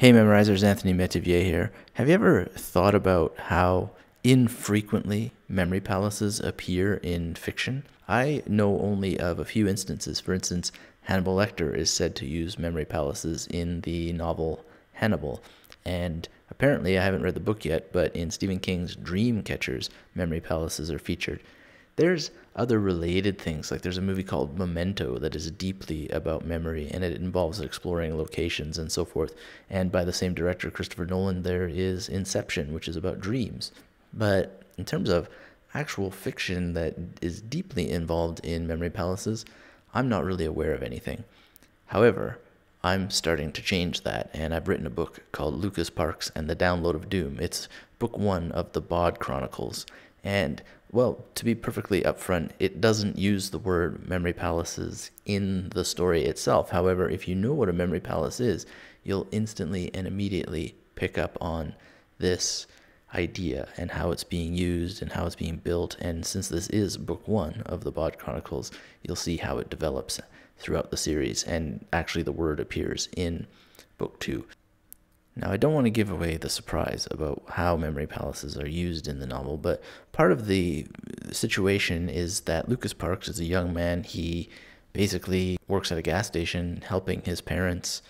Hey memorizers, Anthony Metivier here. Have you ever thought about how infrequently memory palaces appear in fiction? I know only of a few instances. For instance, Hannibal Lecter is said to use memory palaces in the novel Hannibal. And apparently, I haven't read the book yet, but in Stephen King's Dreamcatchers, memory palaces are featured. There's other related things, like there's a movie called Memento that is deeply about memory and it involves exploring locations and so forth. And by the same director, Christopher Nolan, there is Inception, which is about dreams. But in terms of actual fiction that is deeply involved in memory palaces, I'm not really aware of anything. However, I'm starting to change that, and I've written a book called Lucas Parks and the Download of Doom. It's book one of the Baud Chronicles. And, well, to be perfectly upfront, it doesn't use the word memory palaces in the story itself. However, if you know what a memory palace is, you'll instantly and immediately pick up on this idea and how it's being used and how it's being built. And since this is book one of the Baud Chronicles, you'll see how it develops throughout the series, and actually the word appears in book two. Now, I don't want to give away the surprise about how memory palaces are used in the novel, but part of the situation is that Lucas Parks is a young man. He basically works at a gas station helping his parents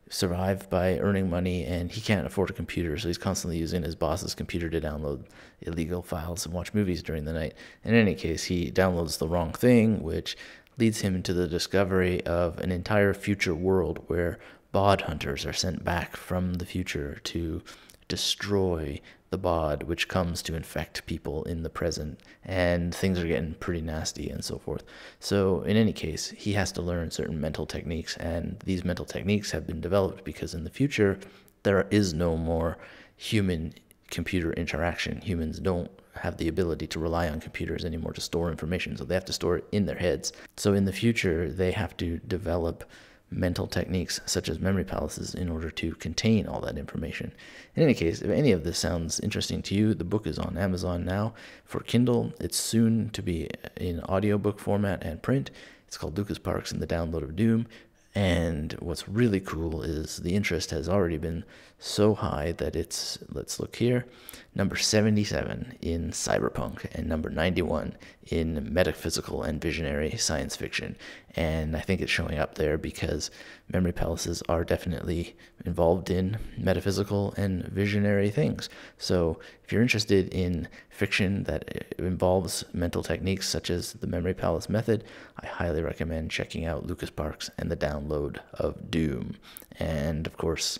survive by earning money, and he can't afford a computer, so he's constantly using his boss's computer to download illegal files and watch movies during the night. In any case, he downloads the wrong thing, which leads him to the discovery of an entire future world where Baud hunters are sent back from the future to destroy the Baud, which comes to infect people in the present, and things are getting pretty nasty and so forth. So in any case, he has to learn certain mental techniques, and these mental techniques have been developed because in the future, there is no more human-computer interaction. Humans don't have the ability to rely on computers anymore to store information, so they have to store it in their heads. So in the future, they have to develop mental techniques such as memory palaces in order to contain all that information. In any case, if any of this sounds interesting to you, the book is on Amazon now for Kindle. It's soon to be in audiobook format and print. It's called Lucas Parks and the Download of Doom. And what's really cool is the interest has already been so high that it's, let's look here, number 77 in Cyberpunk and number 91 in metaphysical and visionary science fiction. And I think it's showing up there because memory palaces are definitely involved in metaphysical and visionary things. So if you're interested in fiction that involves mental techniques such as the memory palace method, I highly recommend checking out Lucas Parks and the Download of Doom. And of course,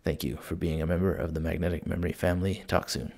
thank you for being a member of the Magnetic Memory family. Talk soon.